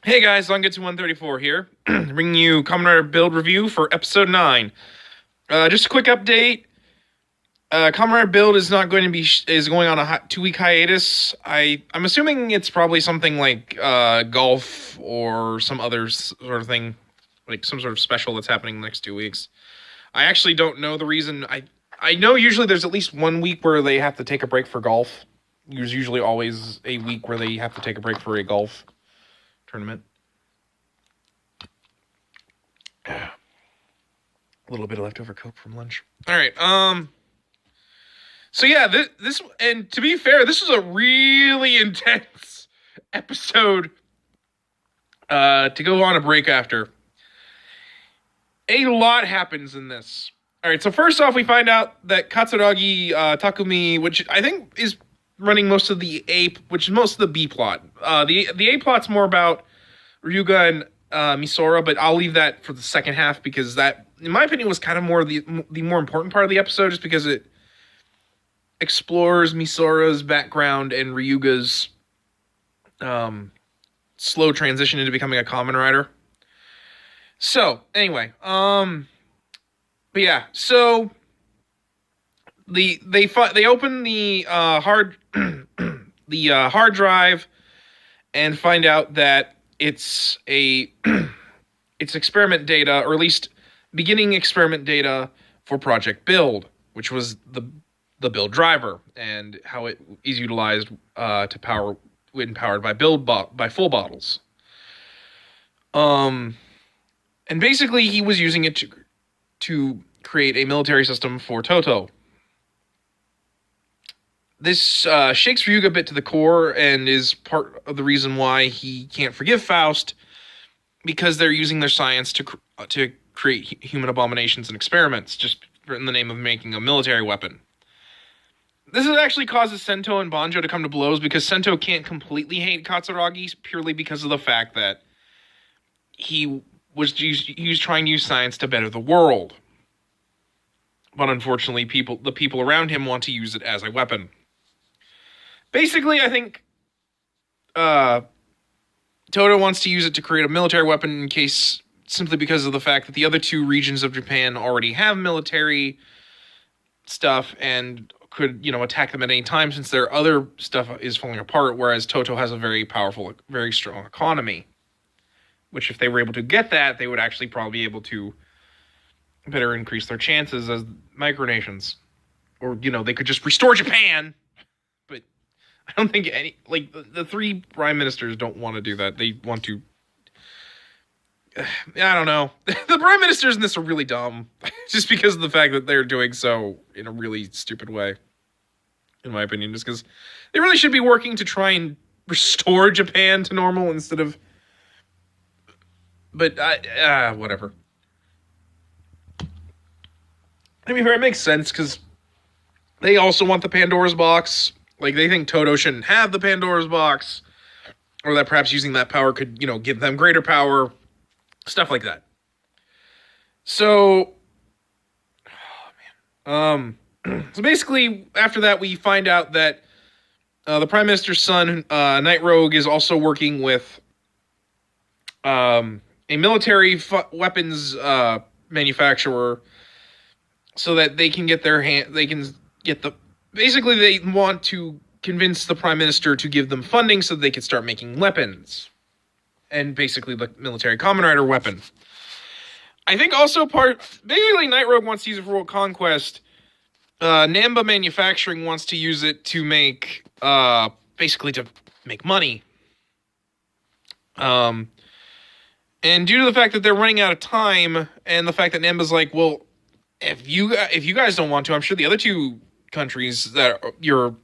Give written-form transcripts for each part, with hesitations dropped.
Hey guys, Zangetsu 134 here, bringing you Kamen Rider build review for episode 9. Just a quick update. Kamen Rider build is not going to be is going on a 2-week hiatus. I'm assuming it's probably something like golf or some other sort of thing, like some sort of special that's happening in the next 2 weeks. I actually don't know the reason. I know usually there's at least 1 week where they have to take a break for golf. There's usually always a week where they have to take a break for a golf tournament. A little bit of leftover Coke from lunch. All right. So yeah, this and to be fair, this was a really intense episode. To go on a break after. A lot happens in this. All right. So first off, we find out that Katsuragi Takumi, which I think is running most of the A, which is most of the B plot. The A plot's more about Ryuga and Misora, but I'll leave that for the second half because that, in my opinion, was kind of more the more important part of the episode, just because it explores Misora's background and Ryuga's slow transition into becoming a Kamen Rider. So anyway, but yeah, so they open the hard hard drive and find out that it's experiment data, or at least beginning experiment data for Project Build, which was the build driver and how it is utilized to power when powered by by full bottles. And basically he was using it to create a military system for Toto. This shakes Ryuga a bit to the core and is part of the reason why he can't forgive Faust, because they're using their science to create human abominations and experiments just in the name of making a military weapon. This actually causes Sento and Banjo to come to blows, because Sento can't completely hate Katsuragi purely because of the fact that he was trying to use science to better the world. But unfortunately, the people around him want to use it as a weapon. Basically, I think Toto wants to use it to create a military weapon in case, simply because of the fact that the other two regions of Japan already have military stuff and could, attack them at any time, since their other stuff is falling apart, whereas Toto has a very powerful, very strong economy. Which, if they were able to get that, they would actually probably be able to better increase their chances as micronations. Or, they could just restore Japan. But I don't think the three prime ministers don't want to do that. They want to... I don't know. The prime ministers in this are really dumb. Just because of the fact that they're doing so in a really stupid way. In my opinion. Just because they really should be working to try and restore Japan to normal instead of... But, whatever. I mean, it makes sense, because they also want the Pandora's box. Like, they think Toto shouldn't have the Pandora's box. Or that perhaps using that power could, give them greater power. Stuff like that. So... Oh, man. So basically, after that, we find out that the Prime Minister's son, Night Rogue, is also working with... a military weapons manufacturer, so that they can get basically they want to convince the Prime Minister to give them funding so they can start making weapons. And basically the military Kamen Rider weapon. I think also basically Night Rogue wants to use it for World Conquest. Namba Manufacturing wants to use it to make, basically to make money. And due to the fact that they're running out of time, and the fact that Namba's like, well, if you guys don't want to, I'm sure the other two countries that you're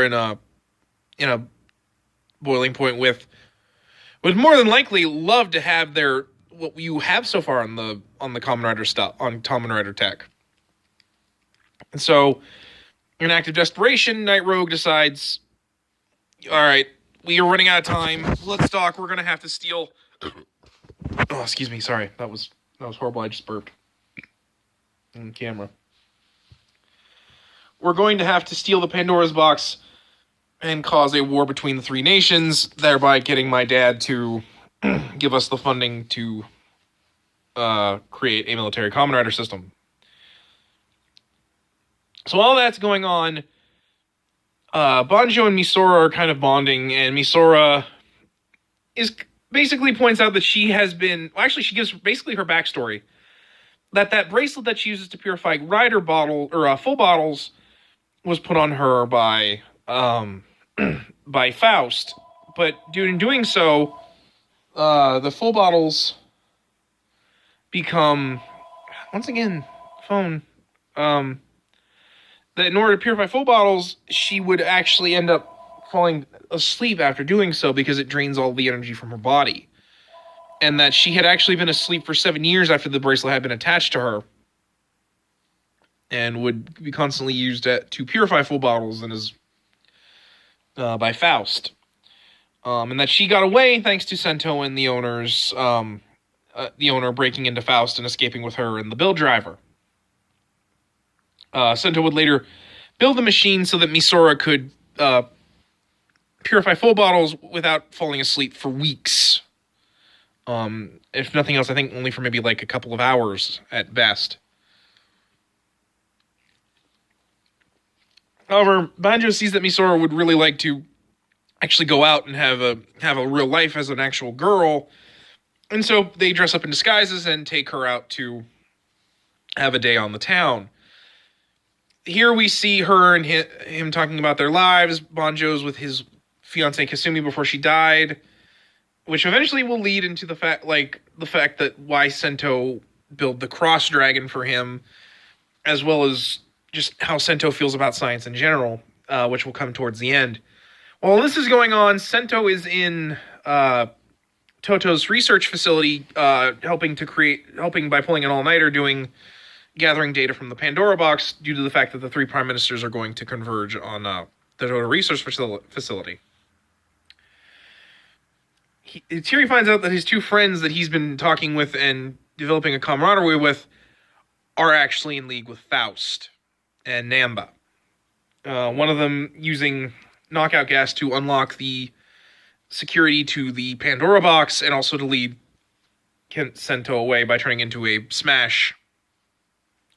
in a boiling point with would more than likely love to have what you have so far on the Kamen Rider stuff, on Kamen Rider tech. And so, in an act of desperation, Night Rogue decides, all right, we are running out of time. Let's talk. We're gonna have to steal. Oh, excuse me. Sorry, that was horrible. I just burped on camera. We're going to have to steal the Pandora's box and cause a war between the three nations, thereby getting my dad to give us the funding to create a military Kamen Rider system. So while that's going on, Banjo and Misora are kind of bonding, and Misora is basically points out that she has been... Well, actually, she gives basically her backstory. That bracelet that she uses to purify Rider bottle or full bottles was put on her by by Faust, but in doing so, the full bottles become, once again, phone. That in order to purify full bottles, she would actually end up falling asleep after doing so because it drains all the energy from her body. And that she had actually been asleep for 7 years after the bracelet had been attached to her, and would be constantly used to purify full bottles, and is by Faust. And that she got away thanks to Sento and the owners, the owner breaking into Faust and escaping with her and the build driver. Sento would later build the machine so that Misora could purify full bottles without falling asleep for weeks. If nothing else, I think only for maybe like a couple of hours at best. However, Banjo sees that Misora would really like to actually go out and have a real life as an actual girl, and so they dress up in disguises and take her out to have a day on the town. Here we see her and him talking about their lives. Banjo's with his fiancée Kasumi before she died, which eventually will lead into the fact that why Sento built the cross dragon for him, as well as just how Sento feels about science in general, which will come towards the end. While this is going on, Sento is in Toto's research facility, helping by pulling an all-nighter, gathering data from the Pandora box, due to the fact that the 3 prime ministers are going to converge on the Toto research facility. Here he finds out that his 2 friends that he's been talking with and developing a camaraderie with are actually in league with Faust and Namba. One of them using knockout gas to unlock the security to the Pandora box, and also to lead Sento away by turning into a smash.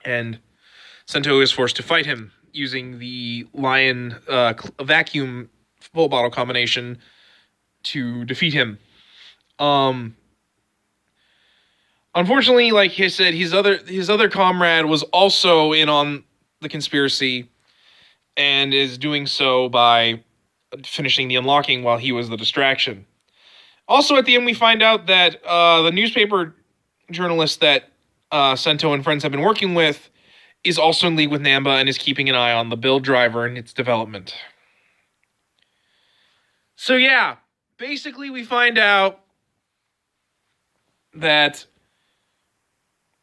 And Sento is forced to fight him using the lion vacuum full bottle combination to defeat him. Unfortunately, like I said, his other comrade was also in on the conspiracy, and is doing so by finishing the unlocking while he was the distraction. Also, at the end, we find out that the newspaper journalist that Sento and friends have been working with is also in league with Namba and is keeping an eye on the build driver and its development. So yeah, basically we find out that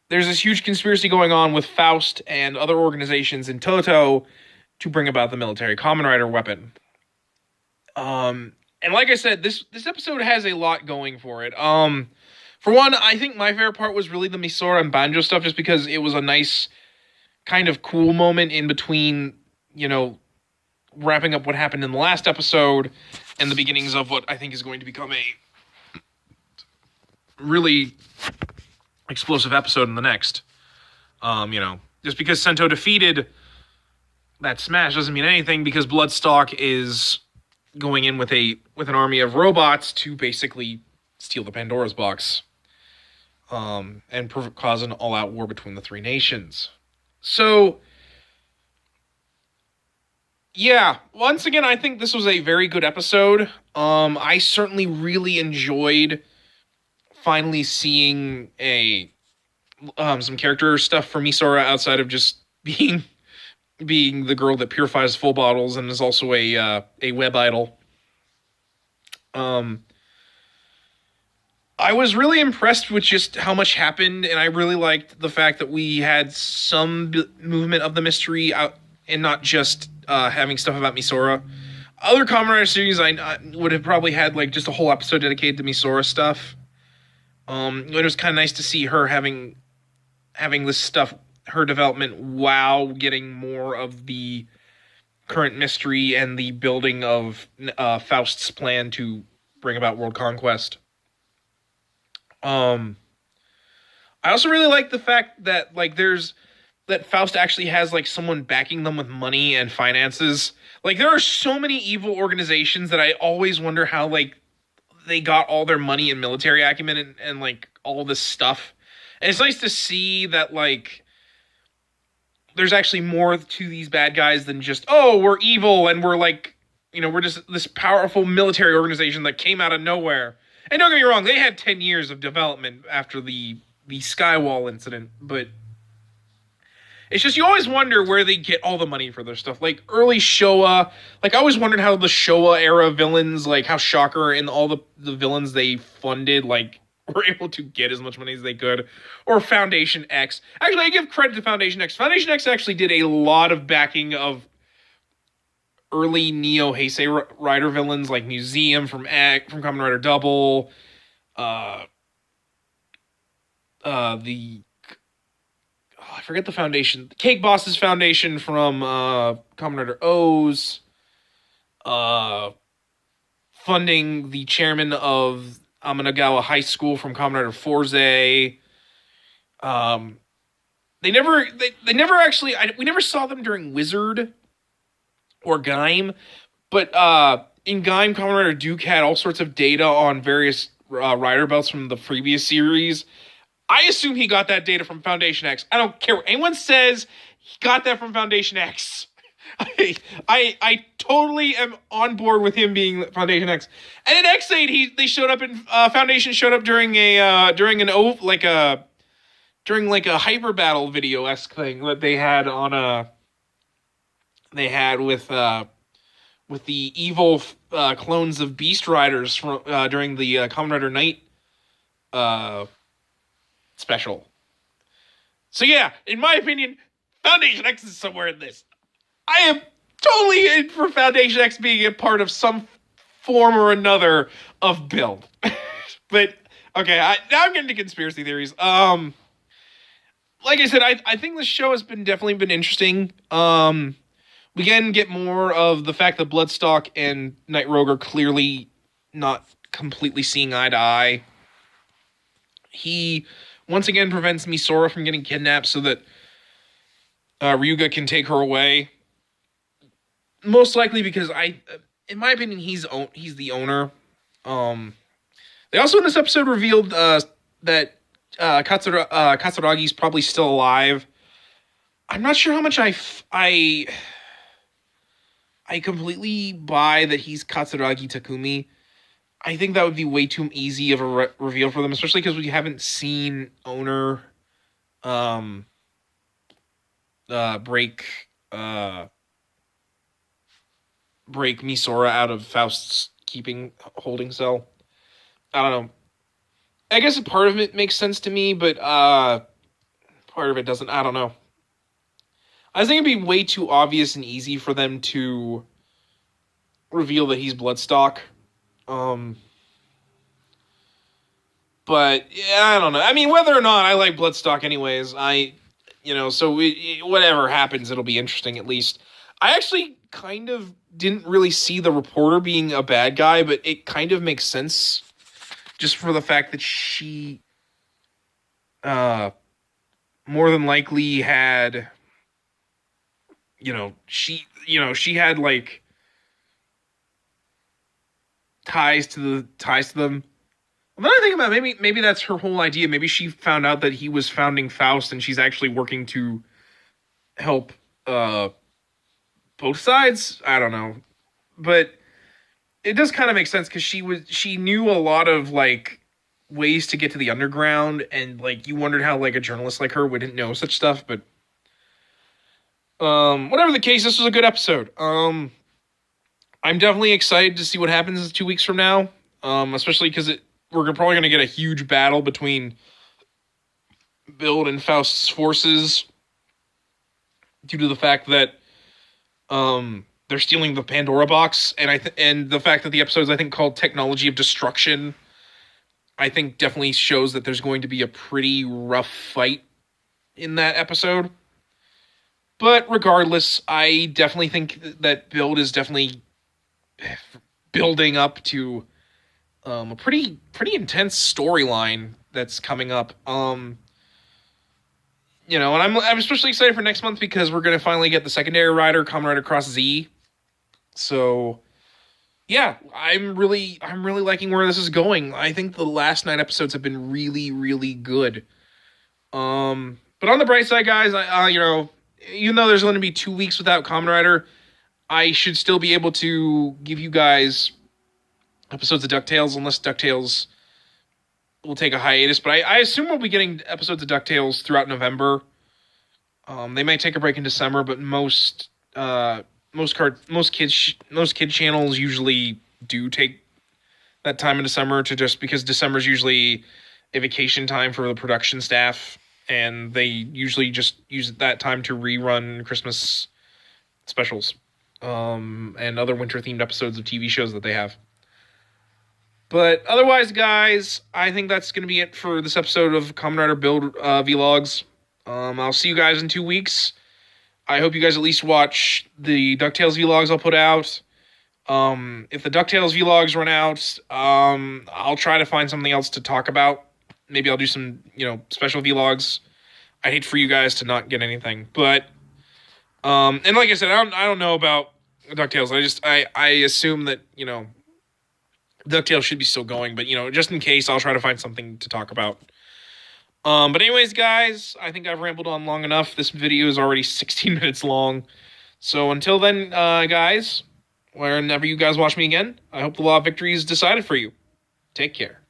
there's this huge conspiracy going on with Faust and other organizations in Toto to bring about the military Kamen Rider weapon. And like I said, this episode has a lot going for it. For one, I think my favorite part was really the Misora and Banjo stuff, just because it was a nice, kind of cool moment in between, wrapping up what happened in the last episode and the beginnings of what I think is going to become a really explosive episode in the next. Just because Sento defeated that smash doesn't mean anything, because Bloodstalk is going in with an army of robots to basically steal the Pandora's box, and cause an all-out war between the 3 nations. So, yeah, once again, I think this was a very good episode. I certainly really enjoyed finally seeing some character stuff for Misora outside of just being the girl that purifies full bottles and is also a web idol. I was really impressed with just how much happened, and I really liked the fact that we had some movement of the mystery out, and not just having stuff about Misora. Other Kamen Rider series, I would have probably had just a whole episode dedicated to Misora stuff. It was kind of nice to see her having this stuff, her development, while getting more of the current mystery and the building of Faust's plan to bring about world conquest. Um, I also really like the fact that like there's that Faust actually has like someone backing them with money and finances. Like there are so many evil organizations that I always wonder how like they got all their money and military acumen and like all this stuff. And it's nice to see that like there's actually more to these bad guys than just, oh, we're evil and we're like, we're just this powerful military organization that came out of nowhere. And don't get me wrong, they had 10 years of development after the Skywall incident, but it's just you always wonder where they get all the money for their stuff. Like early Showa, like I always wondered how the Showa era villains, like how Shocker and all the villains they funded, like were able to get as much money as they could. Or Foundation X. Actually, I give credit to Foundation X. Foundation X actually did a lot of backing of early Neo Heisei Rider villains like Museum from Kamen Rider Double, the I forget the foundation. The Cake Boss's foundation from Kamen Rider O's. Funding the chairman of Amanagawa High School from Kamen Rider Forze. They never actually we never saw them during Wizard or Gaim, but in Gaim, Kamen Rider Duke had all sorts of data on various rider belts from the previous series. I assume he got that data from Foundation X. I don't care what anyone says. He got that from Foundation X. I totally am on board with him being Foundation X. And in X8, they showed up in Foundation showed up during a hyper battle video-esque thing that they had on with the evil clones of Beast Riders from during the Kamen Rider Night special. So yeah, in my opinion, Foundation X is somewhere in this. I am totally in for Foundation X being a part of some form or another of Build. But okay, now I'm getting to conspiracy theories. Like I said, I think this show has definitely been interesting. We can get more of the fact that Bloodstock and Night Rogue are clearly not completely seeing eye to eye. He once again prevents Misora from getting kidnapped so that Ryuga can take her away. Most likely because in my opinion, he's the owner. They also in this episode revealed that Katsuragi's probably still alive. I'm not sure how much I completely buy that he's Katsuragi Takumi. I think that would be way too easy of a reveal for them, especially because we haven't seen Owner break Misora out of Faust's holding cell. I don't know. I guess a part of it makes sense to me, but part of it doesn't. I don't know. I think it'd be way too obvious and easy for them to reveal that he's Bloodstock. But yeah, I don't know. I mean, whether or not I like Bloodstock anyways, so whatever happens, it'll be interesting at least. I actually kind of didn't really see the reporter being a bad guy, but it kind of makes sense just for the fact that she more than likely had she had like ties to them. Then I think about maybe that's her whole idea. Maybe she found out that he was founding Faust and she's actually working to help both sides. I don't know. But it does kind of make sense because she knew a lot of like ways to get to the underground, and like you wondered how like a journalist like her wouldn't know such stuff, but whatever the case, this was a good episode. I'm definitely excited to see what happens 2 weeks from now. Especially because we're probably going to get a huge battle between Build and Faust's forces due to the fact that they're stealing the Pandora box, and the fact that the episode is, I think, called Technology of Destruction, I think definitely shows that there's going to be a pretty rough fight in that episode. But regardless, I definitely think that Build is definitely building up to a pretty intense storyline that's coming up. You know, and I'm especially excited for next month because we're gonna finally get the secondary rider, Kamen Rider Cross Z. So yeah, I'm really liking where this is going. I think the last 9 episodes have been really, really good. But on the bright side, guys, you know, even though there's going to be 2 weeks without Kamen Rider, I should still be able to give you guys episodes of DuckTales, unless DuckTales will take a hiatus. But I assume we'll be getting episodes of DuckTales throughout November. They might take a break in December, but most kid channels usually do take that time in December because December is usually a vacation time for the production staff, and they usually just use that time to rerun Christmas specials and other winter-themed episodes of TV shows that they have. But otherwise, guys, I think that's going to be it for this episode of Kamen Rider Build Vlogs. I'll see you guys in 2 weeks. I hope you guys at least watch the DuckTales vlogs I'll put out. If the DuckTales vlogs run out, I'll try to find something else to talk about. Maybe I'll do some, special vlogs. I'd hate for you guys to not get anything. But, and like I said, I don't know about DuckTales. I assume that, DuckTales should be still going. But, just in case, I'll try to find something to talk about. But anyways, guys, I think I've rambled on long enough. This video is already 16 minutes long. So until then, guys, whenever you guys watch me again, I hope the law of victory is decided for you. Take care.